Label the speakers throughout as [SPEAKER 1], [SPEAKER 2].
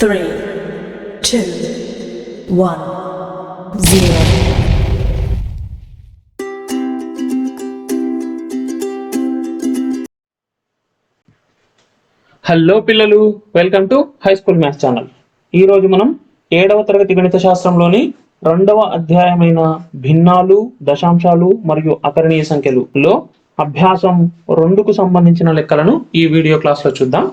[SPEAKER 1] 3, 2, 1, 0.
[SPEAKER 2] Hello పిల్లలు, welcome to high school maths channel. ఈరోజు మనం 7వ తరగతి గణిత శాస్త్రంలోని 2వ అధ్యాయమైన భిన్నాలు, దశాంశాలు మరియు అకరణీయ సంఖ్యలులో అభ్యాసం 2కు సంబంధించిన లెక్కలను ఈ వీడియో క్లాస్లో చూద్దాం.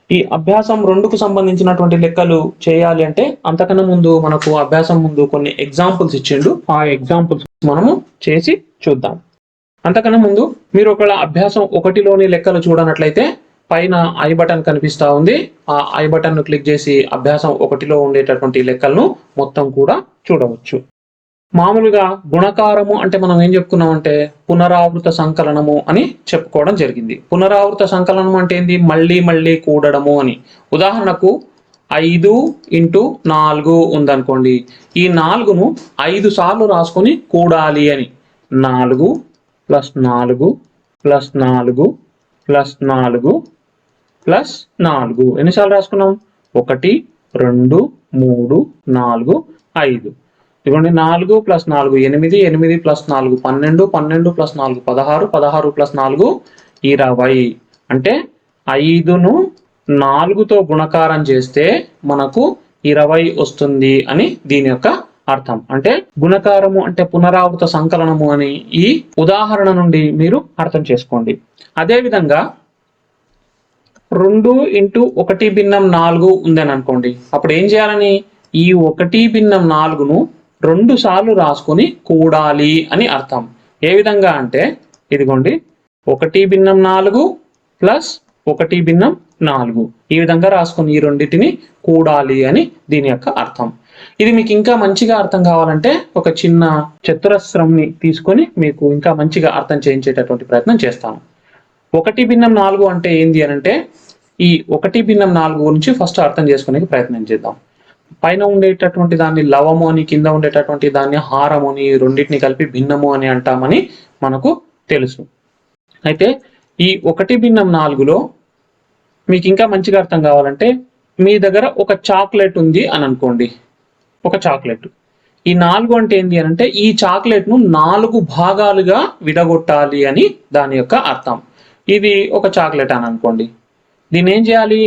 [SPEAKER 2] ఈ అభ్యాసం 2కు సంబంధించినటువంటి లెక్కలు చేయాలి అంటే అంతకన్నా ముందు మనకు అభ్యాసం ముందు కొన్ని ఎగ్జాంపుల్స్ ఇచ్చిండు. ఆ ఎగ్జాంపుల్స్ మనము చేసి చూద్దాం. అంతకన్నా ముందు మీరు ఒకవేళ అభ్యాసం 1లోని లెక్కలు చూడనట్లయితే పైన ఐ బటన్ కనిపిస్తా ఉంది. ఆ ఐ బటన్ ను క్లిక్ చేసి అభ్యాసం 1లో ఉండేటటువంటి లెక్కలను మొత్తం కూడా చూడవచ్చు. మామూలుగా గుణకారము అంటే మనం ఏం చెప్పుకున్నామంటే పునరావృత సంకలనము అని చెప్పుకోవడం జరిగింది. పునరావృత సంకలనం అంటే ఏంది? మళ్ళీ మళ్ళీ కూడడము అని. ఉదాహరణకు 5 × 4 ఉందనుకోండి. ఈ 4ను 5 సార్లు రాసుకొని కూడాలి అని. 4 + 4 + 4 + 4 + 4 ఎన్నిసార్లు రాసుకున్నాం? 1, 2, 3, 4, 5. ఇదిగోండి 4 + 4 8, 8 + 4 12, 12 + 4 16, 16 + 4 20. అంటే 5ను 4తో గుణకారం చేస్తే మనకు 20 వస్తుంది అని దీని యొక్క అర్థం. అంటే గుణకారము అంటే పునరావృత సంకలనము అని ఈ ఉదాహరణ నుండి మీరు అర్థం చేసుకోండి. అదేవిధంగా 2 × 1 భిన్నం 4 ఉందని అనుకోండి. అప్పుడు ఏం చేయాలని? ఈ 1 భిన్నం 4ను 2 సార్లు రాసుకొని కూడాలి అని అర్థం. ఏ విధంగా అంటే ఇదిగోండి 1 భిన్నం 4 + 1 భిన్నం 4 ఈ విధంగా రాసుకొని ఈ రెండింటిని కూడాలి అని దీని యొక్క అర్థం. ఇది మీకు ఇంకా మంచిగా అర్థం కావాలంటే ఒక చిన్న చతురస్రంని తీసుకొని మీకు ఇంకా మంచిగా అర్థం చేయించేటటువంటి ప్రయత్నం చేస్తాను. 1 భిన్నం 4 అంటే ఏంది అనంటే ఈ 1 భిన్నం 4 గురించి ఫస్ట్ అర్థం చేసుకునే ప్రయత్నం చేద్దాం. పైన ఉండేటటువంటి దాన్ని లవము అని, కింద ఉండేటటువంటి దాన్ని హారము అని, రెండింటిని కలిపి భిన్నము అని అంటామని మనకు తెలుసు. అయితే ఈ 1 భిన్నం 4లో మీకు ఇంకా మంచిగా అర్థం కావాలంటే మీ దగ్గర ఒక చాక్లెట్ ఉంది అని అనుకోండి. ఒక చాక్లెట్. ఈ 4 అంటే ఏంటి అనంటే ఈ చాక్లెట్ను 4 భాగాలుగా విడగొట్టాలి అని దాని యొక్క అర్థం. ఇది ఒక చాక్లెట్ అని అనుకోండి. దీన్ని ఏం చేయాలి?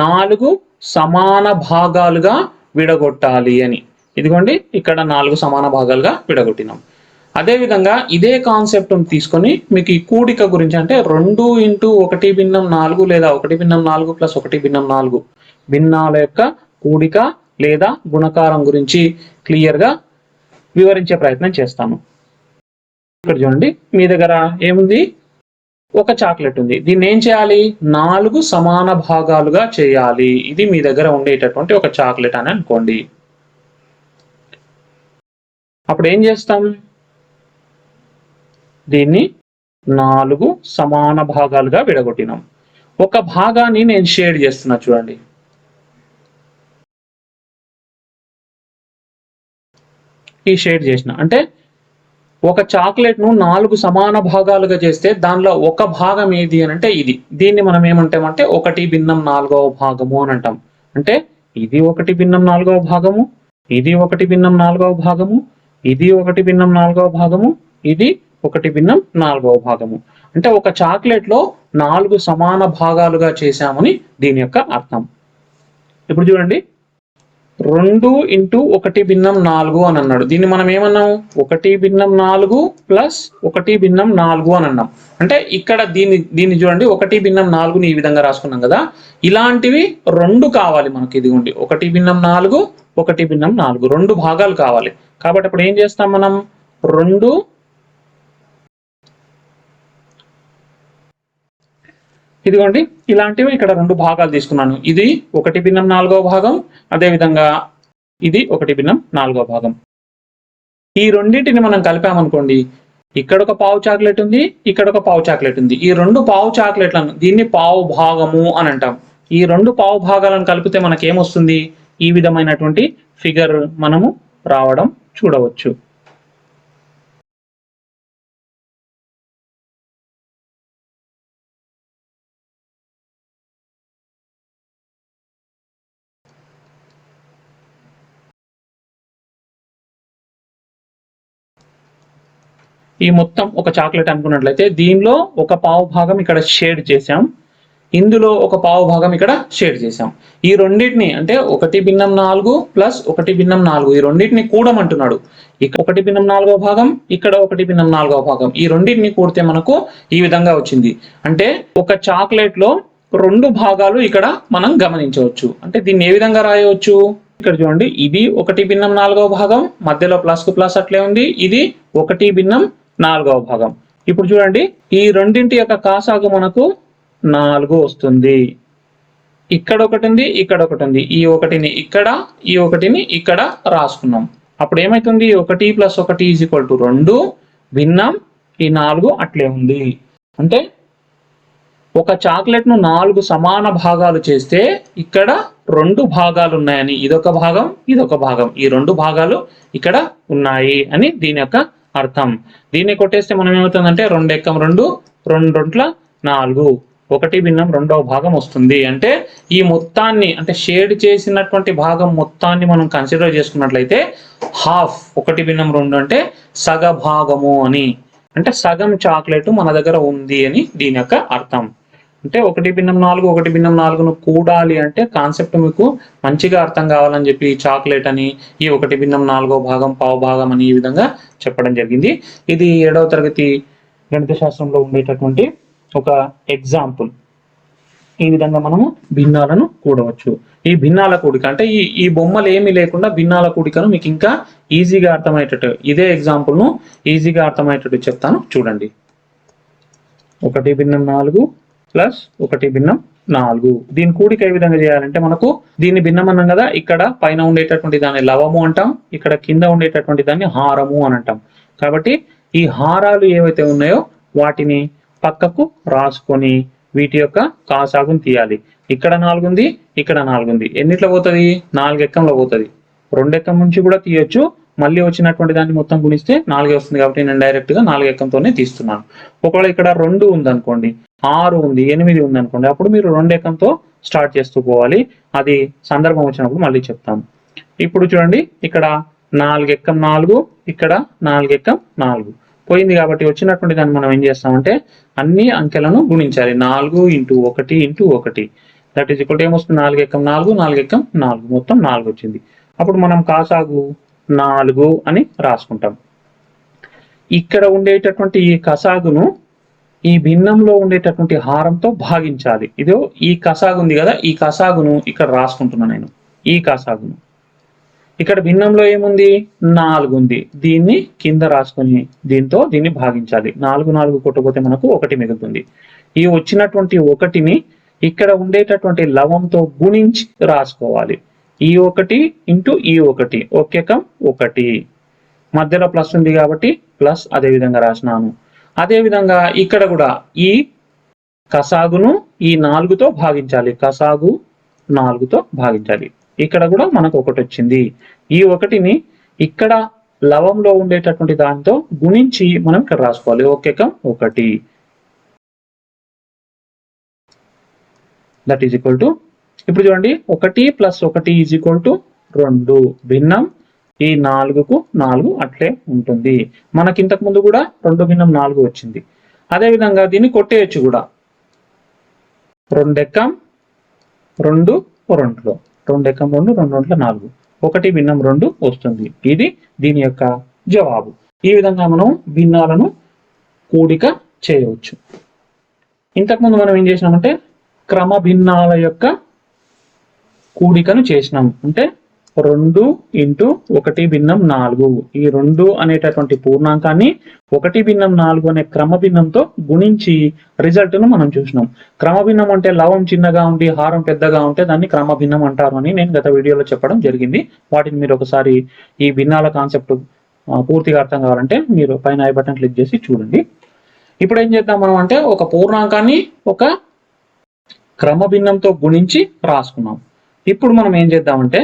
[SPEAKER 2] 4 సమాన భాగాలుగా విడగొట్టాలి అని. ఇదిగోండి ఇక్కడ 4 సమాన భాగాలుగా విడగొట్టినాం. అదేవిధంగా ఇదే కాన్సెప్ట్ తీసుకొని మీకు ఈ కూడిక గురించి అంటే 2 × 1 భిన్నం 4 లేదా 1 భిన్నం 4 + 1 భిన్నం 4 భిన్నాల యొక్క కూడిక లేదా గుణకారం గురించి క్లియర్గా వివరించే ప్రయత్నం చేస్తాను. ఇక్కడ చూడండి మీ దగ్గర ఏముంది? ఒక చాక్లెట్ ఉంది. దీన్ని ఏం చేయాలి? 4 సమాన భాగాలుగా చేయాలి. ఇది మీ దగ్గర ఉండేటటువంటి ఒక చాక్లెట్ అని అనుకోండి. అప్పుడు ఏం చేస్తాం? దీన్ని 4 సమాన భాగాలుగా విడగొట్టినాం. ఒక భాగాన్ని నేను షేడ్ చేస్తున్నా చూడండి. ఈ షేడ్ చేసిన అంటే ఒక చాక్లెట్ ను 4 సమాన భాగాలుగా చేస్తే దానిలో ఒక భాగం ఏది అని అంటే ఇది. దీన్ని మనం ఏమంటామంటే 1 భిన్నం 4వ భాగము అని అంటాం. అంటే ఇది 1 భిన్నం 4వ భాగము, ఇది 1 భిన్నం 4వ భాగము, ఇది 1 భిన్నం 4వ భాగము, ఇది 1 భిన్నం 4వ భాగము. అంటే ఒక చాక్లెట్ లో 4 సమాన భాగాలుగా చేశామని దీని యొక్క అర్థం. ఇప్పుడు చూడండి 2 × 1 భిన్నం 4 అని అన్నాడు. దీన్ని మనం ఏమన్నాం? 1 భిన్నం 4 + 1 భిన్నం 4 అని అన్నాం. అంటే ఇక్కడ దీన్ని చూడండి 1 భిన్నం 4ని ఈ విధంగా రాసుకున్నాం కదా. ఇలాంటివి 2 కావాలి మనకి. ఇదిగోండి 1 భిన్నం 4, 1 భిన్నం 4 2 భాగాలు కావాలి. కాబట్టి అప్పుడు ఏం చేస్తాం మనం? 2 ఇదిగోండి ఇలాంటివి ఇక్కడ 2 భాగాలు తీసుకున్నాను. ఇది 1 భిన్నం 4వ భాగం, అదేవిధంగా ఇది 1 భిన్నం 4వ భాగం. ఈ రెండింటిని మనం కలిపామనుకోండి. ఇక్కడ ఒక పావు చాక్లెట్ ఉంది, ఇక్కడ ఒక పావు చాక్లెట్ ఉంది. ఈ 2 పావు చాక్లెట్లను దీన్ని పావు భాగము అని అంటాం. ఈ 2 పావు భాగాలను కలిపితే మనకేమొస్తుంది? ఈ విధమైనటువంటి ఫిగర్ మనము రావడం చూడవచ్చు. ఈ మొత్తం ఒక చాక్లెట్ అనుకున్నట్లయితే దీనిలో ఒక పావు భాగం ఇక్కడ షేడ్ చేసాం, ఇందులో ఒక పావు భాగం ఇక్కడ షేడ్ చేసాం. ఈ రెండింటిని అంటే 1/4 ప్లస్ 1/4 ఈ రెండింటిని కూడమంటున్నాడు. ఇక్కడ 1/4 భాగం, ఇక్కడ 1/4 భాగం, ఈ రెండింటిని కూడితే మనకు ఈ విధంగా వచ్చింది. అంటే ఒక చాక్లెట్ లో 2 భాగాలు ఇక్కడ మనం గమనించవచ్చు. అంటే దీన్ని ఏ విధంగా రాయవచ్చు, ఇక్కడ చూడండి, ఇది 1/4 భాగం, మధ్యలో ప్లస్ కు ప్లస్ అట్లే ఉంది, ఇది 1/4 భాగం. ఇప్పుడు చూడండి, ఈ రెండింటి యొక్క కాసాగు మనకు 4 వస్తుంది. ఇక్కడ ఒకటి ఉంది, ఇక్కడ ఒకటి ఉంది, ఈ ఒకటిని ఇక్కడ, ఈ ఒకటిని ఇక్కడ రాసుకున్నాం. అప్పుడు ఏమైతుంది, 1 + 1 = 2, భిన్నం ఈ 4 అట్లే ఉంది. అంటే ఒక చాక్లెట్ ను 4 సమాన భాగాలు చేస్తే ఇక్కడ 2 భాగాలు ఉన్నాయని, ఇదొక భాగం, ఇదొక భాగం, ఈ 2 భాగాలు ఇక్కడ ఉన్నాయి అని దీని యొక్క అర్థం. దీన్ని కొట్టేస్తే మనం ఏమవుతుందంటే 2 × 2 2 × 4 1/2 భాగం వస్తుంది. అంటే ఈ మొత్తాన్ని అంటే షేడ్ చేసినటువంటి భాగం మొత్తాన్ని మనం కన్సిడర్ చేసుకున్నట్లయితే హాఫ్ 1/2 అంటే సగ భాగము అని, అంటే సగం చాక్లెట్ మన దగ్గర ఉంది అని దీని యొక్క అర్థం. అంటే 1/4 1/4ను కూడాలి అంటే కాన్సెప్ట్ మీకు మంచిగా అర్థం కావాలని చెప్పి చాక్లెట్ అని, ఈ 1/4 భాగం పావు భాగం అని ఈ విధంగా చెప్పడం జరిగింది. ఇది 7వ తరగతి గణిత శాస్త్రంలో ఉండేటటువంటి ఒక ఎగ్జాంపుల్. ఈ విధంగా మనము భిన్నాలను కూడవచ్చు. ఈ భిన్నాల కూడిక అంటే ఈ బొమ్మలు ఏమీ లేకుండా భిన్నాల కూడికను మీకు ఇంకా ఈజీగా అర్థమయ్యేటట్టు, ఇదే ఎగ్జాంపుల్ ను ఈజీగా అర్థమయ్యేటట్టు చెప్తాను చూడండి. 1/4 ప్లస్ 1/4 దీని కూడిక ఏ విధంగా చేయాలంటే, మనకు దీన్ని భిన్నం అన్నాం కదా, ఇక్కడ పైన ఉండేటటువంటి దాన్ని లవము అంటాం, ఇక్కడ కింద ఉండేటటువంటి దాన్ని హారము అని అంటాం. కాబట్టి ఈ హారాలు ఏవైతే ఉన్నాయో వాటిని పక్కకు రాసుకొని వీటి యొక్క కాసాగును తీయాలి. ఇక్కడ 4 ఉంది, ఇక్కడ 4 ఉంది, ఎన్నిట్లో పోతుంది, 4 ఎక్కంలో పోతుంది. 2 ఎక్కం నుంచి కూడా తీయొచ్చు, మళ్ళీ వచ్చినటువంటి దాన్ని మొత్తం గుణిస్తే 4 వస్తుంది. కాబట్టి నేను డైరెక్ట్ గా 4 ఎక్కంతోనే తీస్తున్నాను. ఒకవేళ ఇక్కడ 2 ఉంది అనుకోండి, 6 ఉంది, 8 ఉంది అనుకోండి, అప్పుడు మీరు 2 ఎక్కంతో స్టార్ట్ చేస్తూ పోవాలి. అది సందర్భం వచ్చినప్పుడు మళ్ళీ చెప్తాను. ఇప్పుడు చూడండి, ఇక్కడ 4 ఎక్కం 4, ఇక్కడ 4 ఎక్కం 4 పోయింది. కాబట్టి వచ్చినటువంటి దాన్ని మనం ఏం చేస్తామంటే అన్ని అంకెలను గుణించాలి. 4 × 1 × 1 దట్ ఈజ్ ఈక్వల్ టు ఏమొస్తుంది, 4 ఎక్కం 4 4 ఎక్కం 4 మొత్తం 4 వచ్చింది. అప్పుడు మనం కాసాగు 4 అని రాసుకుంటాం. ఇక్కడ ఉండేటటువంటి ఈ కసాగును ఈ భిన్నంలో ఉండేటటువంటి హారంతో భాగించాలి. ఇదో ఈ కసాగు ఉంది కదా, ఈ కసాగును ఇక్కడ రాసుకుంటున్నాను నేను. ఈ కసాగును ఇక్కడ భిన్నంలో ఏముంది, 4 ఉంది, దీన్ని కింద రాసుకొని దీంతో దీన్ని భాగించాలి. 4 4 కొట్టకపోతే మనకు 1 మిగులుతుంది. ఈ వచ్చినటువంటి 1ని ఇక్కడ ఉండేటటువంటి లవంతో గుణించి రాసుకోవాలి. ఈ 1 × ఈ 1 ఒక్కెకం 1, మధ్యలో ప్లస్ ఉంది కాబట్టి ప్లస్ అదే విధంగా రాసినాను. అదే విధంగా ఇక్కడ కూడా ఈ కసాగును ఈ 4తో భాగించాలి. కసాగు 4తో భాగించాలి. ఇక్కడ కూడా మనకు 1 వచ్చింది. ఈ 1ని ఇక్కడ లవంలో ఉండేటటువంటి దానితో గుణించి మనం ఇక్కడ రాసుకోవాలి. 1 × 1 దట్ ఈజ్ ఈక్వల్ టు, ఇప్పుడు చూడండి 1 + 1 = 2 భిన్నం ఈ 4కు 4 అట్లే ఉంటుంది. మనకి ఇంతకు ముందు కూడా 2 భిన్నం 4 వచ్చింది. అదే విధంగా దీన్ని కొట్టేయచ్చు కూడా. 2 ఎక్కం 2 2లో 2 ఎక్కం 2 2 2 4 1 భిన్నం 2 వస్తుంది. ఇది దీని యొక్క జవాబు. ఈ విధంగా మనం భిన్నాలను కూడిక చేయవచ్చు. ఇంతకుముందు మనం ఏం చేసినామంటే క్రమ భిన్నాల యొక్క కూడికను చేసినాం. అంటే 2 × 1 భిన్నం 4 ఈ 2 అనేటటువంటి పూర్ణాంకాన్ని 1 భిన్నం 4 అనే క్రమ భిన్నంతో గుణించి రిజల్ట్ ను మనం చూసినాం. క్రమ భిన్నం అంటే లవం చిన్నగా ఉండి హారం పెద్దగా ఉంటే దాన్ని క్రమ భిన్నం అంటారు అని నేను గత వీడియోలో చెప్పడం జరిగింది. వాటిని మీరు ఒకసారి ఈ భిన్నాల కాన్సెప్ట్ పూర్తిగా అర్థం కావాలంటే మీరు పైన ఐ బటన్ క్లిక్ చేసి చూడండి. ఇప్పుడు ఏం చేద్దాం మనం అంటే ఒక పూర్ణాంకాన్ని ఒక క్రమ భిన్నంతో గుణించి రాసుకున్నాం. ఇప్పుడు మనం ఏం చేద్దామంటే,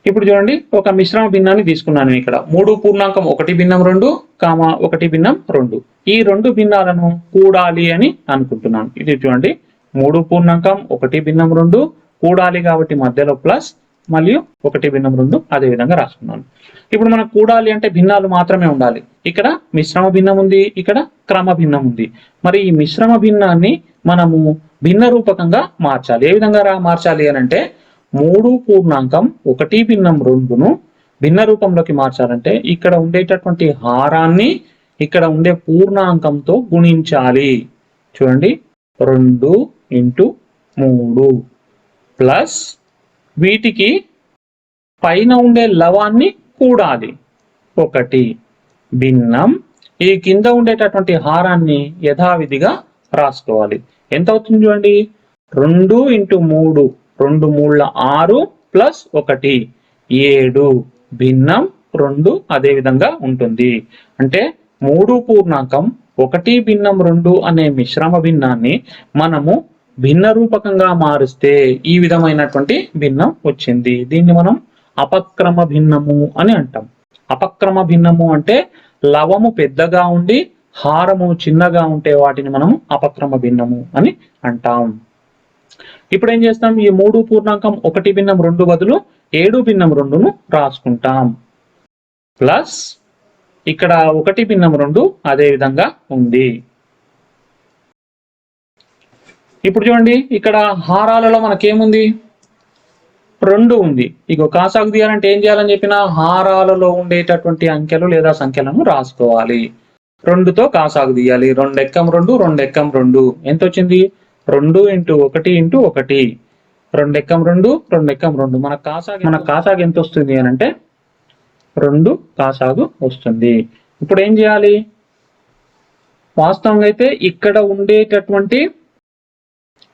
[SPEAKER 2] ఇప్పుడు చూడండి ఒక మిశ్రమ భిన్నాన్ని తీసుకున్నాను. ఇక్కడ 3 పూర్ణాంకం 1 భిన్నం 2, 1 భిన్నం 2 ఈ 2 భిన్నాలను కూడాలి అని అనుకుంటున్నాను. ఇది చూడండి 3 పూర్ణాంకం 1 భిన్నం 2 కూడాలి కాబట్టి మధ్యలో ప్లస్, మరియు 1/2 అదే విధంగా రాసుకున్నాను. ఇప్పుడు మనకు కూడాలి అంటే భిన్నాలు మాత్రమే ఉండాలి. ఇక్కడ మిశ్రమ భిన్నం ఉంది, ఇక్కడ క్రమ భిన్నం ఉంది. మరి ఈ మిశ్రమ భిన్నాన్ని మనము భిన్న రూపకంగా మార్చాలి. ఏ విధంగా మార్చాలి అని అంటే 3.1/2ను భిన్న రూపంలోకి మార్చాలంటే ఇక్కడ ఉండేటటువంటి హారాన్ని ఇక్కడ ఉండే పూర్ణాంకంతో గుణించాలి. చూడండి, 2/3 ప్లస్ వీటికి పైన ఉండే లవాన్ని కూడాలి 1 భిన్నం ఈ కింద ఉండేటటువంటి హారాన్ని యథావిధిగా రాసుకోవాలి. ఎంత అవుతుంది చూడండి, 2 × 3 2 3 6 ప్లస్ 1 7 భిన్నం 2 అదే విధంగా ఉంటుంది. అంటే 3.1/2 అనే మిశ్రమ భిన్నాన్ని మనము భిన్న రూపకంగా మారిస్తే ఈ విధమైనటువంటి భిన్నం వచ్చింది. దీన్ని మనం అపక్రమ భిన్నము అని అంటాం. అపక్రమ భిన్నము అంటే లవము పెద్దగా ఉండి హారము చిన్నగా ఉంటే వాటిని మనం అపక్రమ భిన్నము అని అంటాం. ఇప్పుడు ఏం చేస్తాం, ఈ 3.1/2 బదులు 7/2ను రాసుకుంటాం. ప్లస్ ఇక్కడ 1/2 అదే విధంగా ఉంది. ఇప్పుడు చూడండి, ఇక్కడ హారాలలో మనకేముంది, 2 ఉంది. ఇక కాసాగు తీయాలంటే ఏం చేయాలని చెప్పిన, హారాలలో ఉండేటటువంటి అంకెలు లేదా సంఖ్యలను రాసుకోవాలి. 2తో కాసాగు తీయాలి. 2 ఎక్కం 2 2 ఎక్కం 2 ఎంత వచ్చింది, 2 × 1 × 1 2 ఎక్కం 2 2 ఎక్కం 2 మన కాసాగు ఎంత వస్తుంది అని అంటే 2 కాసాగు వస్తుంది. ఇప్పుడు ఏం చేయాలి, వాస్తవంగా అయితే ఇక్కడ ఉండేటటువంటి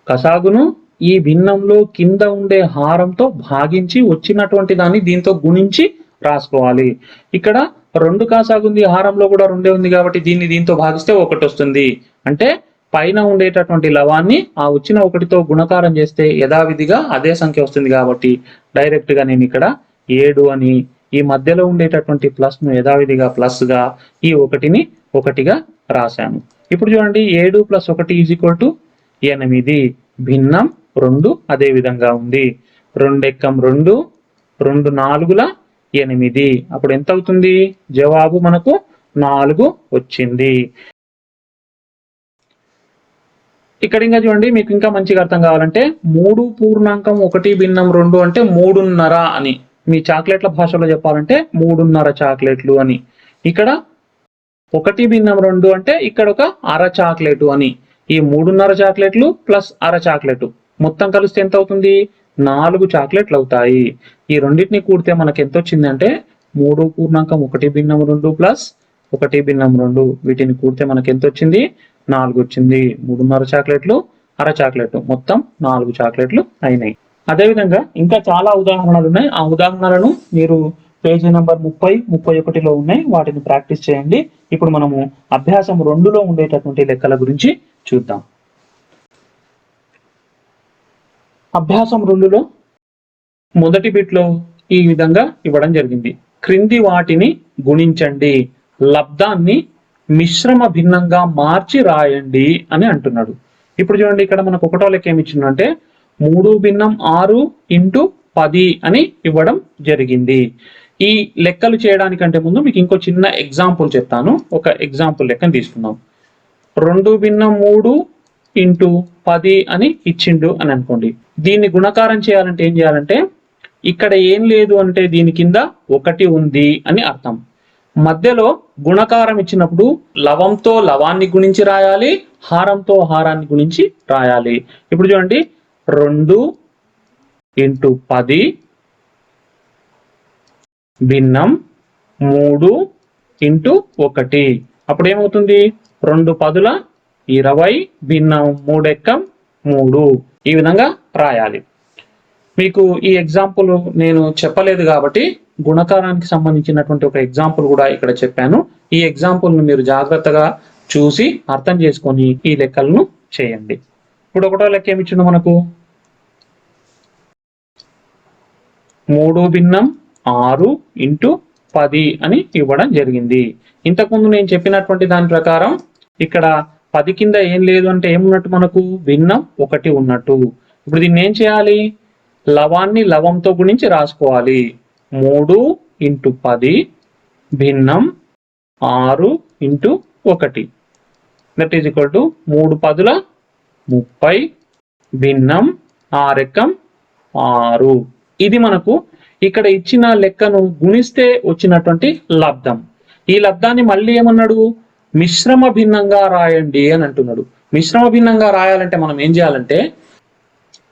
[SPEAKER 2] కసాగును ఈ భిన్నంలో కింద ఉండే హారంతో భాగించి వచ్చినటువంటి దాన్ని దీంతో గుణించి రాసుకోవాలి. ఇక్కడ 2 కాసాగు ఉంది, హారంలో కూడా 2 ఉంది కాబట్టి దీన్ని దీంతో భాగిస్తే 1 వస్తుంది. అంటే పైన ఉండేటటువంటి లవాన్ని ఆ వచ్చిన 1తో గుణకారం చేస్తే యథావిధిగా అదే సంఖ్య వస్తుంది. కాబట్టి డైరెక్ట్ గా నేను ఇక్కడ 7 అని ఈ మధ్యలో ఉండేటటువంటి ప్లస్ ను యథావిధిగా ప్లస్ గా ఈ 1ని 1గా రాశాను. ఇప్పుడు చూడండి, 7 + 1 = 8 భిన్నం 2 అదే విధంగా ఉంది. 2 ఎక్కం 2 2 4 8 అప్పుడు ఎంత అవుతుంది, జవాబు మనకు 4 వచ్చింది. ఇక్కడ ఇంకా చూడండి, మీకు ఇంకా మంచిగా అర్థం కావాలంటే 3.1/2 అంటే 3.5 అని, మీ చాక్లెట్ల భాషలో చెప్పాలంటే 3.5 చాక్లెట్లు అని. ఇక్కడ 1/2 అంటే ఇక్కడ ఒక అర చాక్లెట్ అని. ఈ 3.5 చాక్లెట్లు ప్లస్ అర చాక్లెట్ మొత్తం కలిస్తే ఎంత అవుతుంది, 4 చాక్లెట్లు అవుతాయి. ఈ రెండింటిని కూడితే మనకి ఎంత వచ్చింది అంటే 3.1/2 ప్లస్ 1/2 వీటిని కూడితే మనకి ఎంత వచ్చింది, 4 వచ్చింది. 3.5 చాక్లెట్లు అర చాక్లెట్ మొత్తం 4 చాక్లెట్లు అయినాయి. అదేవిధంగా ఇంకా చాలా ఉదాహరణలు ఉన్నాయి. ఆ ఉదాహరణలను మీరు పేజీ నంబర్ 30, 31లో ఉన్నాయి, వాటిని ప్రాక్టీస్ చేయండి. ఇప్పుడు మనము అభ్యాసం 2లో ఉండేటటువంటి లెక్కల గురించి చూద్దాం. అభ్యాసం 2లో మొదటి బిట్లో ఈ విధంగా ఇవ్వడం జరిగింది. క్రింది వాటిని గుణించండి, లబ్ధాన్ని మిశ్రమ భిన్నంగా మార్చి రాయండి అని అంటున్నాడు. ఇప్పుడు చూడండి, ఇక్కడ మనకు ఒకటో లెక్క ఏమి ఇచ్చిందంటే 3/6 × 10 అని ఇవ్వడం జరిగింది. ఈ లెక్కలు చేయడానికంటే ముందు మీకు ఇంకో చిన్న ఎగ్జాంపుల్ చెప్తాను. ఒక ఎగ్జాంపుల్ లెక్కను తీసుకుందాం. 2/3 × 10 అని ఇచ్చిండు అని అనుకోండి. దీన్ని గుణకారం చేయాలంటే ఏం చేయాలంటే, ఇక్కడ ఏం లేదు అంటే దీని కింద 1 ఉంది అని అర్థం. మధ్యలో గుణకారం ఇచ్చినప్పుడు లవంతో లవాన్ని గుణించి రాయాలి, హారంతో హారాన్ని గుణించి రాయాలి. ఇప్పుడు చూడండి, 2 × 10 భిన్నం 3 × 1 అప్పుడు ఏమవుతుంది, 2 10 20 భిన్నం 3 ఎక్కం 3 ఈ విధంగా రాయాలి. మీకు ఈ ఎగ్జాంపుల్ నేను చెప్పలేదు కాబట్టి గుణకారానికి సంబంధించినటువంటి ఒక ఎగ్జాంపుల్ కూడా ఇక్కడ చెప్పాను. ఈ ఎగ్జాంపుల్ ను మీరు జాగ్రత్తగా చూసి అర్థం చేసుకొని ఈ లెక్కలను చేయండి. ఇప్పుడు ఒకటో లెక్క ఏమి ఇచ్చిండు మనకు, 3/6 × 10 అని ఇవ్వడం జరిగింది. ఇంతకుముందు నేను చెప్పినటువంటి దాని ప్రకారం ఇక్కడ 10 కింద ఏం లేదు అంటే ఏమున్నట్టు, మనకు భిన్నం 1 ఉన్నట్టు. ఇప్పుడు దీన్ని ఏం చేయాలి, లవాన్ని లవంతో గుణించి రాసుకోవాలి. 3 × 10 భిన్నం 6 × 1 దట్ ఈజ్ ఈక్వల్ టు 3 10ల 30 భిన్నం 6 ఎక్కం 6. ఇది మనకు ఇక్కడ ఇచ్చిన లెక్కను గుణిస్తే వచ్చినటువంటి లబ్ధం. ఈ లబ్ధాన్ని మళ్ళీ ఏమన్నాడు, మిశ్రమ భిన్నంగా రాయండి అని అంటున్నాడు. మిశ్రమ భిన్నంగా రాయాలంటే మనం ఏం చేయాలంటే,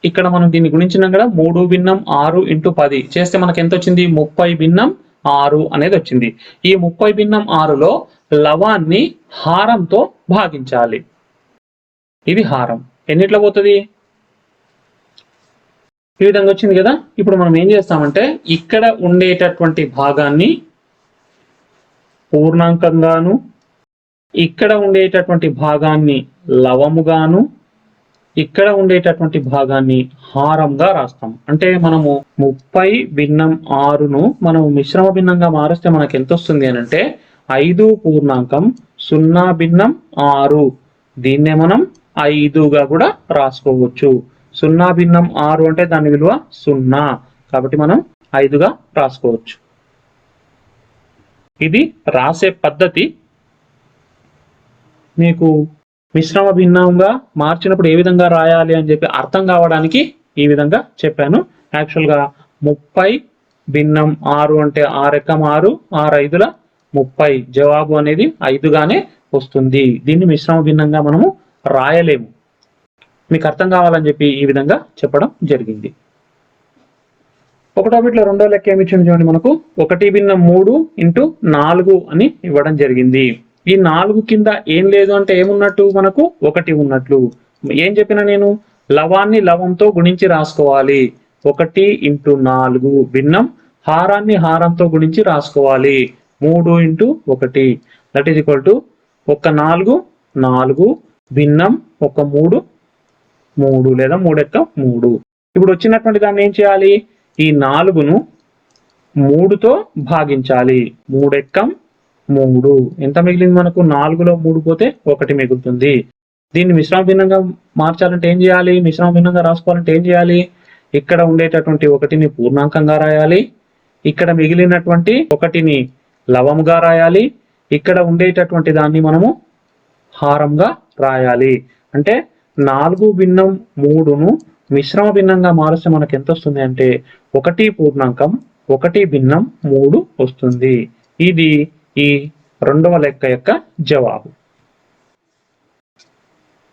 [SPEAKER 2] ఇక్కడ మనం దీన్ని గుణించినాం కదా, 3 భిన్నం 6 × 10 చేస్తే మనకి ఎంత వచ్చింది, 30 భిన్నం 6 అనేది వచ్చింది. ఈ 30 భిన్నం 6లో లవాన్ని హారంతో భాగించాలి. ఇది హారం ఎన్నిట్లో పోతుంది, ఈ విధంగా వచ్చింది కదా. ఇప్పుడు మనం ఏం చేస్తామంటే, ఇక్కడ ఉండేటటువంటి భాగాన్ని పూర్ణాంకంగాను, ఇక్కడ ఉండేటటువంటి భాగాన్ని లవముగాను, ఇక్కడ ఉండేటటువంటి భాగాన్ని హారంగా రాస్తాం. అంటే మనము 30 భిన్నం 6ను మనం మిశ్రమ భిన్నంగా మారిస్తే మనకి ఎంత వస్తుంది అని అంటే 5 పూర్ణాంకం 0 భిన్నం 6. దీన్నే మనం 5గా కూడా రాసుకోవచ్చు. 0 భిన్నం 6 అంటే దాని విలువ 0, కాబట్టి మనం 5గా రాసుకోవచ్చు. ఇది రాసే పద్ధతి. మీకు మిశ్రమ భిన్నంగా మార్చినప్పుడు ఏ విధంగా రాయాలి అని చెప్పి అర్థం కావడానికి ఈ విధంగా చెప్పాను. యాక్చువల్గా 30 భిన్నం 6 అంటే 6 ఎక్కం 6, 6 5ల 30. జవాబు అనేది 5గానే వస్తుంది. దీన్ని మిశ్రమ భిన్నంగా మనము రాయలేము. మీకు అర్థం కావాలని చెప్పి ఈ విధంగా చెప్పడం జరిగింది. ఒకటో బిట్లో రెండో లెక్క ఏమి ఇచ్చింది చూడండి, మనకు 1 భిన్నం 3 × 4 అని ఇవ్వడం జరిగింది. ఈ 4 కింద ఏం లేదు అంటే ఏమున్నట్టు, మనకు 1 ఉన్నట్లు. ఏం చెప్పినా నేను, లవాన్ని లవంతో గుణించి రాసుకోవాలి. 1 × 4 భిన్నం హారాన్ని హారంతో గుణించి రాసుకోవాలి. 3 × 1 దట్ ఈజ్ ఈక్వల్ టు 1 4 భిన్నం 1 3 3 లేదా 3 ఎక్కం 3. ఇప్పుడు వచ్చినటువంటి దాన్ని ఏం చేయాలి, ఈ 4ను 3తో భాగించాలి. 3 ఎక్కం 3. ఎంత మిగిలింది మనకు, 4లో 3 పోతే 1 మిగులుతుంది. దీన్ని మిశ్రమ భిన్నంగా మార్చాలంటే ఏం చేయాలి, మిశ్రమ భిన్నంగా రాసుకోవాలంటే ఏం చేయాలి, ఇక్కడ ఉండేటటువంటి 1ని పూర్ణాంకంగా రాయాలి, ఇక్కడ మిగిలినటువంటి 1ని లవముగా రాయాలి, ఇక్కడ ఉండేటటువంటి దాన్ని మనము హారంగా రాయాలి. అంటే 4 భిన్నం 3ను మిశ్రమ భిన్నంగా మారిస్తే మనకు ఎంత వస్తుంది అంటే 1 పూర్ణాంకం 1 భిన్నం 3 వస్తుంది. ఇది ఈ రెండవ లెక్క యొక్క జవాబు.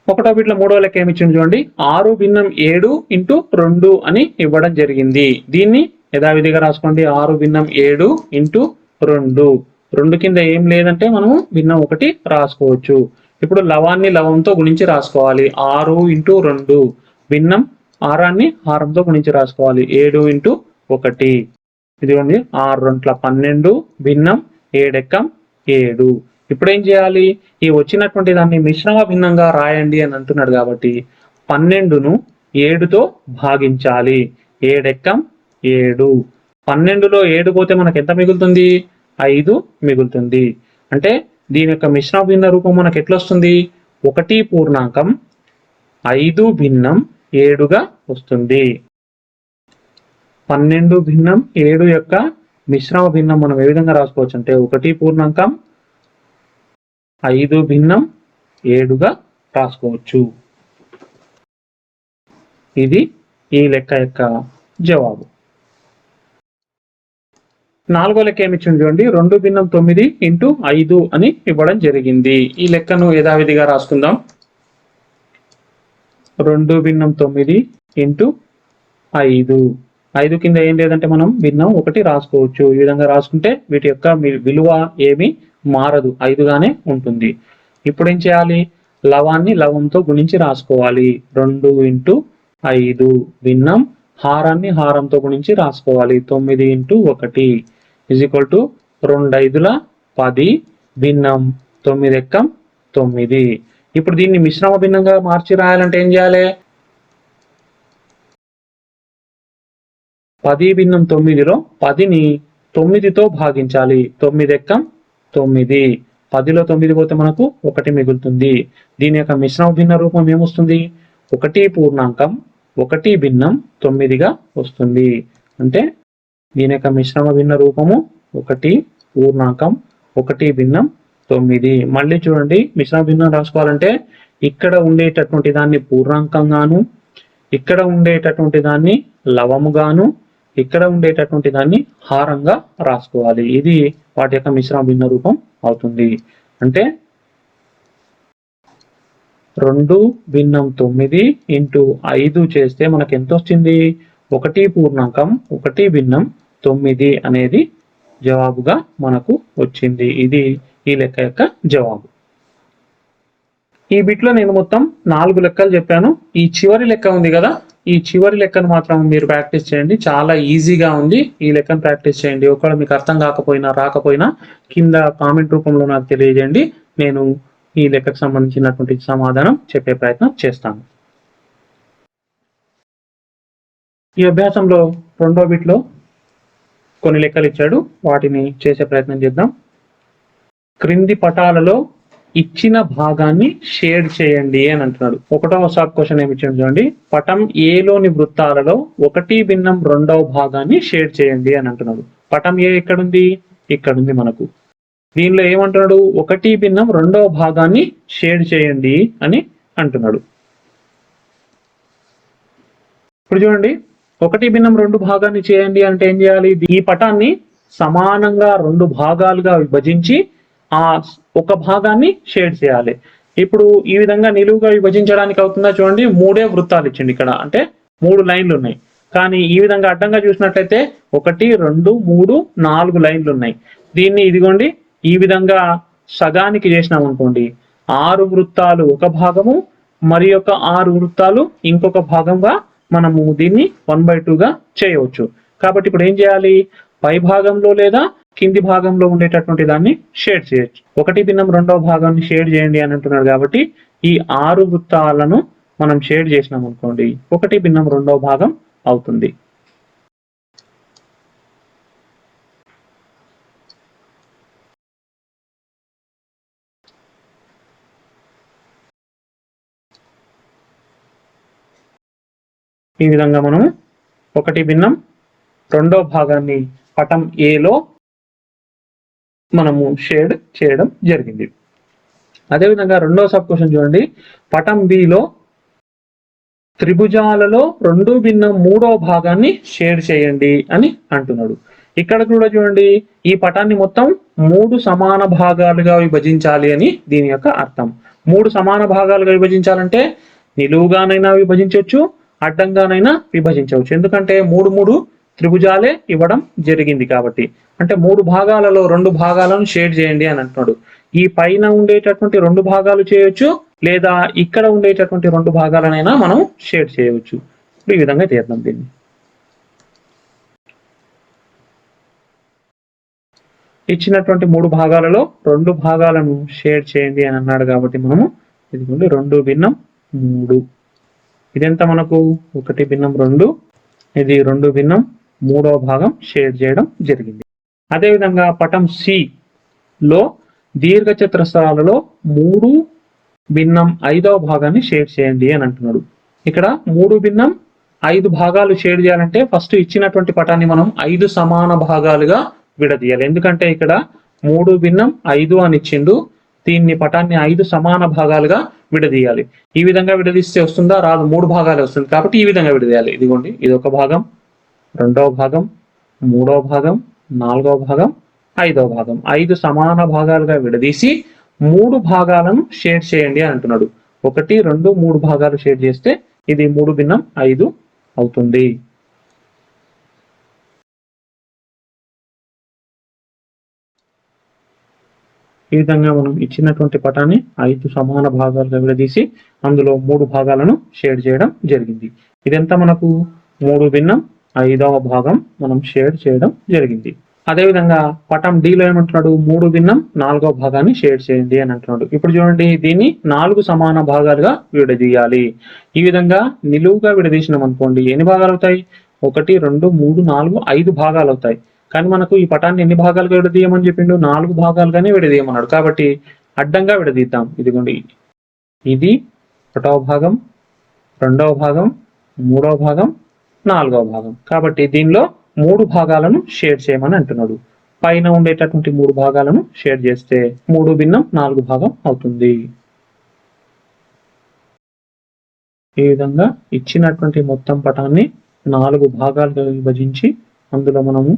[SPEAKER 2] ఒకటో బిట్లో మూడవ లెక్క ఏమి ఇచ్చింది చూడండి, 6 భిన్నం 7 × 2 అని ఇవ్వడం జరిగింది. దీన్ని యథావిధిగా రాసుకోండి. 6 భిన్నం 7 × 2. 2 కింద ఏం లేదంటే మనము భిన్నం 1 రాసుకోవచ్చు. ఇప్పుడు లవాన్ని లవంతో గుణించి రాసుకోవాలి. 6 × 2 భిన్నం హారాన్ని హారంతో గుణించి రాసుకోవాలి. 7 × 1 ఇదిగోండి 6 2 12 భిన్నం 7 ఎక్కం 7. ఇప్పుడు ఏం చేయాలి, ఈ వచ్చినటువంటి దాన్ని మిశ్రమ భిన్నంగా రాయండి అని అంటున్నాడు కాబట్టి 12ను 7తో భాగించాలి. 7 ఎక్కం 7. 12లో 7 పోతే మనకు ఎంత మిగులుతుంది, 5 మిగులుతుంది. అంటే దీని యొక్క మిశ్రమ భిన్న రూపం మనకు ఎట్లా వస్తుంది, 1 పూర్ణాంకం 5 భిన్నం 7గా వస్తుంది. 12 భిన్నం 7 యొక్క మిశ్రమ భిన్నం మనం ఏ విధంగా రాసుకోవచ్చు అంటే 1 పూర్ణాంకం 5 భిన్నం 7గా రాసుకోవచ్చు. ఇది ఈ లెక్క యొక్క జవాబు. నాలుగో లెక్క ఏమి ఇచ్చింది చూడండి, 2 భిన్నం 9 × 5 అని ఇవ్వడం జరిగింది. ఈ లెక్కను యథావిధిగా రాసుకుందాం. 2 భిన్నం 9 × 5. 5 కింద ఏం లేదంటే మనం భిన్నం 1 రాసుకోవచ్చు. ఈ విధంగా రాసుకుంటే వీటి యొక్క విలువ ఏమి మారదు, 5గానే ఉంటుంది. ఇప్పుడు ఏం చేయాలి, లవాన్ని లవంతో గుణించి రాసుకోవాలి. 2 × 5 భిన్నం హారాన్ని హారంతో గుణించి రాసుకోవాలి. 9 × 1 ఈజ్ ఈక్వల్ టు 2 5ల 10 భిన్నం 9 ఎక్కం 9. ఇప్పుడు దీన్ని మిశ్రమ భిన్నంగా మార్చి రాయాలంటే ఏం చేయాలి, 10 భిన్నం 9లో 10ని 9తో భాగించాలి. 9 ఎక్కం 9. 10లో 9 పోతే మనకు 1 మిగులుతుంది. దీని యొక్క మిశ్రమ భిన్న రూపం ఏమొస్తుంది, 1 పూర్ణాంకం 1 భిన్నం 9గా వస్తుంది. అంటే దీని యొక్క మిశ్రమ భిన్న రూపము 1 పూర్ణాంకం 1 భిన్నం 9. మళ్ళీ చూడండి, మిశ్రమ భిన్నం రాసుకోవాలంటే ఇక్కడ ఉండేటటువంటి దాన్ని పూర్ణాంకంగాను, ఇక్కడ ఉండేటటువంటి దాన్ని లవముగాను, ఇక్కడ ఉండేటటువంటి దాన్ని హారంగా రాసుకోవాలి. ఇది వాటి యొక్క మిశ్రమ భిన్న రూపం అవుతుంది. అంటే 2 భిన్నం 9 ఇంటూ 5 చేస్తే మనకు ఎంత వచ్చింది? 1 పూర్ణాంకం 1 భిన్నం 9 అనేది జవాబుగా మనకు వచ్చింది. ఇది ఈ లెక్క యొక్క జవాబు. ఈ బిట్లో నేను మొత్తం 4 లెక్కలు చెప్పాను. ఈ చివరి లెక్క ఉంది కదా, ఈ చివరి లెక్కను మాత్రం మీరు ప్రాక్టీస్ చేయండి. చాలా ఈజీగా ఉంది. ఈ లెక్కను ప్రాక్టీస్ చేయండి. ఒకవేళ మీకు అర్థం రాకపోయినా కింద కామెంట్ రూపంలో నాకు తెలియజేయండి. నేను ఈ లెక్కకు సంబంధించినటువంటి సమాధానం చెప్పే ప్రయత్నం చేస్తాను. ఈ అభ్యాసంలో 2వ బిట్లో కొన్ని లెక్కలు ఇచ్చాడు, వాటిని చేసే ప్రయత్నం చేద్దాం. క్రింది పటాలలో ఇచ్చిన భాగాన్ని షేడ్ చేయండి అని అంటున్నాడు. 1వ సబ్ క్వశ్చన్ ఏమి ఇచ్చాడు చూడండి. పటం ఏ లోని వృత్తాలలో 1 భిన్నం 2వ భాగాన్ని షేడ్ చేయండి అని అంటున్నాడు. పటం ఏ ఎక్కడుంది? ఇక్కడుంది మనకు. దీనిలో ఏమంటున్నాడు? 1 భిన్నం 2వ భాగాన్ని షేడ్ చేయండి అని అంటున్నాడు. ఇప్పుడు చూడండి, 1 భిన్నం 2 భాగాన్ని చేయండి అంటే ఏం చేయాలి? ఈ పటాన్ని సమానంగా 2 భాగాలుగా విభజించి ఆ ఒక భాగాన్ని షేడ్ చేయాలి. ఇప్పుడు ఈ విధంగా నిలువుగా విభజించడానికి అవుతుందా? చూడండి, 3 వృత్తాలు ఇచ్చింది ఇక్కడ, అంటే 3 లైన్లు ఉన్నాయి. కానీ ఈ విధంగా అడ్డంగా చూసినట్లయితే 1 2 3 4 లైన్లు ఉన్నాయి. దీన్ని ఇదిగోండి ఈ విధంగా సగానికి చేసినాం అనుకోండి, 6 వృత్తాలు ఒక భాగము మరి యొక్క 6 వృత్తాలు ఇంకొక భాగంగా మనము దీన్ని 1/2గా చేయవచ్చు. కాబట్టి ఇప్పుడు ఏం చేయాలి? పై భాగంలో లేదా కింది భాగంలో ఉండేటటువంటి దాన్ని షేడ్ చేయొచ్చు. 1 భిన్నం 2వ భాగాన్ని షేడ్ చేయండి అని అంటున్నాడు. కాబట్టి ఈ 6 వృత్తాలను మనం షేడ్ చేసినాం అనుకోండి, 1 భిన్నం 2వ భాగం అవుతుంది. ఈ విధంగా మనము 1 భిన్నం 2వ భాగాన్ని పటం ఏలో మనము షేడ్ చేయడం జరిగింది. అదేవిధంగా 2వ సబ్ క్వశ్చన్ చూడండి. పటం బిలో త్రిభుజాలలో 2 భిన్నం 3వ భాగాన్ని షేడ్ చేయండి అని అంటున్నాడు. ఇక్కడ కూడా చూడండి, ఈ పటాన్ని మొత్తం 3 సమాన భాగాలుగా విభజించాలి అని దీని యొక్క అర్థం. 3 సమాన భాగాలుగా విభజించాలంటే నిలువుగానైనా విభజించవచ్చు, అడ్డంగానైనా విభజించవచ్చు. ఎందుకంటే 3 త్రిభుజాలే ఇవ్వడం జరిగింది కాబట్టి. అంటే 3 భాగాలలో 2 భాగాలను షేడ్ చేయండి అని అంటున్నాడు. ఈ పైన ఉండేటటువంటి 2 భాగాలు చేయొచ్చు, లేదా ఇక్కడ ఉండేటటువంటి 2 భాగాలనైనా మనం షేడ్ చేయవచ్చు. ఈ విధంగా చేద్దాం దీన్ని. ఇచ్చినటువంటి 3 భాగాలలో 2 భాగాలను షేడ్ చేయండి అని అన్నాడు. కాబట్టి మనము ఇదిగోండి 2 భిన్నం 3. ఇదెంత మనకు? 1 భిన్నం 2. ఇది 2 భిన్నం 3వ భాగం షేడ్ చేయడం జరిగింది. అదేవిధంగా పటం సిలో దీర్ఘచతురస్రాలలో 3 భిన్నం 5వ భాగాన్ని షేడ్ చేయండి అని అంటున్నాడు. ఇక్కడ 3 భిన్నం 5 భాగాలు షేడ్ చేయాలంటే ఫస్ట్ ఇచ్చినటువంటి పటాన్ని మనం 5 సమాన భాగాలుగా విడదీయాలి. ఎందుకంటే ఇక్కడ 3 భిన్నం 5 అని ఇచ్చిండు. దీన్ని పటాన్ని 5 సమాన భాగాలుగా విడదీయాలి. ఈ విధంగా విడదీస్తే వస్తుందా? రాదు. 3 భాగాలు వస్తుంది. కాబట్టి ఈ విధంగా విడదీయాలి. ఇదిగోండి, ఇది ఒక భాగం, 2వ భాగం, 3వ భాగం, 4వ భాగం, 5వ భాగం. 5 సమాన భాగాలుగా విడదీసి 3 భాగాలను షేడ్ చేయండి అని అంటున్నాడు. 1 2 3 భాగాలు షేడ్ చేస్తే ఇది 3 భిన్నం 5 అవుతుంది. ఈ విధంగా మనం ఇచ్చినటువంటి పటాన్ని 5 సమాన భాగాలుగా విడదీసి అందులో 3 భాగాలను షేడ్ చేయడం జరిగింది. ఇదంతా మనకు 3 భిన్నం 5వ భాగం మనం షేడ్ చేయడం జరిగింది. అదేవిధంగా పటం డిలో ఏమంటున్నాడు? 3 భిన్నం 4వ భాగాన్ని షేడ్ చేయండి అని అంటున్నాడు. ఇప్పుడు చూడండి, దీన్ని 4 సమాన భాగాలుగా విడదీయాలి. ఈ విధంగా నిలువుగా విడదీసినాం అనుకోండి, ఎన్ని భాగాలు అవుతాయి? 1 2 3 4 5 భాగాలు అవుతాయి. కానీ మనకు ఈ పటాన్ని ఎన్ని భాగాలుగా విడదీయమని చెప్పిండు? 4 భాగాలుగానే విడదీయమన్నాడు. కాబట్టి అడ్డంగా విడదీద్దాం. ఇదిగోండి, ఇది 1వ భాగం, 2వ భాగం, మూడవ భాగం, నాలుగవ భాగం. కాబట్టి దీనిలో 3 భాగాలను షేర్ చేయమని అంటున్నాడు. పైన ఉండేటటువంటి 3 భాగాలను షేర్ చేస్తే 3/4 భాగం అవుతుంది. ఈ విధంగా ఇచ్చినటువంటి మొత్తం పటాన్ని 4 భాగాలుగా విభజించి అందులో మనము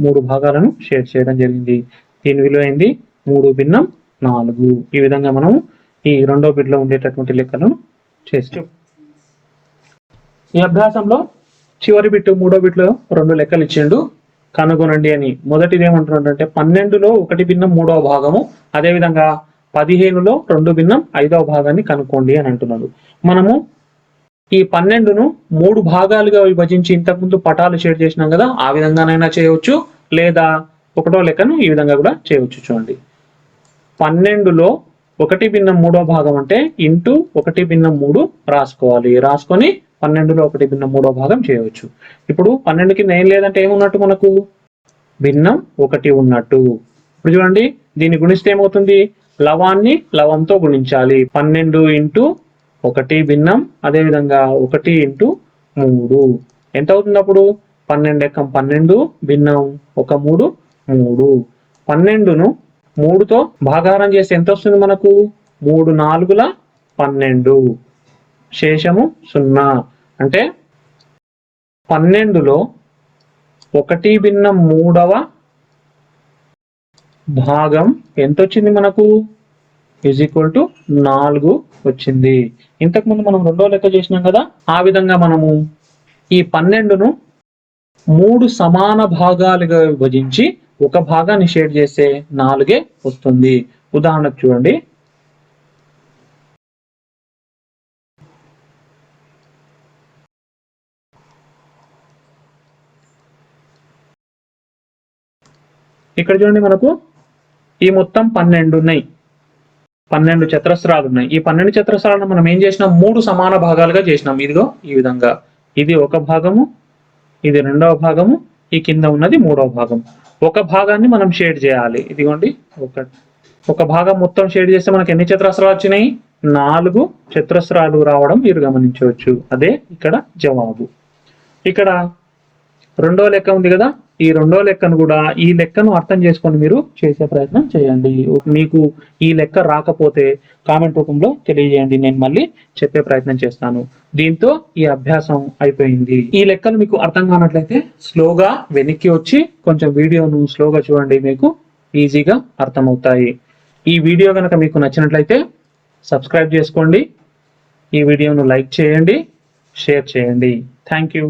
[SPEAKER 2] 3 భాగాలను షేర్ చేయడం జరిగింది. దీని విలువ అయింది 3/4. ఈ విధంగా మనము ఈ రెండో బిట్లో ఉండేటటువంటి లెక్కలను చేస్తాం. ఈ అభ్యాసంలో చివరి బిట్టు మూడో బిట్లో 2 లెక్కలు ఇచ్చిండు, కనుగొనండి అని. మొదటిది ఏమంటున్నాడంటే 12లో 1/3వ భాగము, అదేవిధంగా 15లో 2/5వ భాగాన్ని కనుక్కోండి అని అంటున్నాడు. మనము ఈ 12ను 3 భాగాలుగా విభజించి ఇంతకుముందు పటాలు షేర్ చేసినాం కదా, ఆ విధంగానైనా చేయవచ్చు, లేదా ఒకటో లెక్కను ఈ విధంగా కూడా చేయవచ్చు. చూడండి, 12లో 1/3వ భాగం అంటే ఇంటూ 1/3 రాసుకోవాలి. రాసుకొని 12లో 1/3వ భాగం చేయవచ్చు. ఇప్పుడు 12 కింద ఏం లేదంటే ఏమున్నట్టు, మనకు భిన్నం 1 ఉన్నట్టు. ఇప్పుడు చూడండి, దీన్ని గుణిస్తే ఏమవుతుంది, లవాన్ని లవంతో గుణించాలి. 12 ఇంటూ 1 భిన్నం, అదేవిధంగా 1 ఇంటూ 3 ఎంత అవుతుంది అప్పుడు, 12 ఎక్కం 12 భిన్నం 1 3 3. 12ను 3తో భాగాహారం చేస్తే ఎంత వస్తుంది మనకు, 3 4ల 12, శేషము 0. అంటే 12లో 1/3వ భాగం ఎంత వచ్చింది మనకు, =4 వచ్చింది. ఇంతకుముందు మనం రెండో లెక్క చేసినాం కదా, ఆ విధంగా మనము ఈ 12ను 3 సమాన భాగాలుగా విభజించి ఒక భాగాన్ని షేర్ చేస్తే 4 వస్తుంది. ఉదాహరణకు చూడండి, ఇక్కడ చూడండి, మనకు ఈ మొత్తం 12 ఉన్నాయి, 12 చతురస్రాలు ఉన్నాయి. ఈ 12 చతురస్రాలను మనం ఏం చేసినాం, 3 సమాన భాగాలుగా చేసినాం. ఇదిగో ఈ విధంగా, ఇది ఒక భాగము, ఇది రెండవ భాగము, ఈ కింద ఉన్నది మూడవ భాగం. ఒక భాగాన్ని మనం షేడ్ చేయాలి. ఇదిగోండి, ఒక భాగం మొత్తం షేడ్ చేస్తే మనకి ఎన్ని చతురస్రాలు వచ్చినాయి, 4 చతురస్రాలు రావడం మీరు గమనించవచ్చు. అదే ఇక్కడ జవాబు. ఇక్కడ రెండో లెక్క ఉంది కదా, ఈ రెండో లెక్కను కూడా, ఈ లెక్కను అర్థం చేసుకొని మీరు చేసే ప్రయత్నం చేయండి. మీకు ఈ లెక్క రాకపోతే కామెంట్ రూపంలో తెలియజేయండి, నేను మళ్ళీ చెప్పే ప్రయత్నం చేస్తాను. దీంతో ఈ అభ్యాసం అయిపోయింది. ఈ లెక్కలు మీకు అర్థం కానట్లయితే స్లోగా వెనక్కి వచ్చి కొంచెం వీడియోను స్లోగా చూడండి, మీకు ఈజీగా అర్థమవుతాయి. ఈ వీడియో కనుక మీకు నచ్చినట్లయితే సబ్స్క్రైబ్ చేసుకోండి, ఈ వీడియోను లైక్ చేయండి, షేర్ చేయండి. Thank you.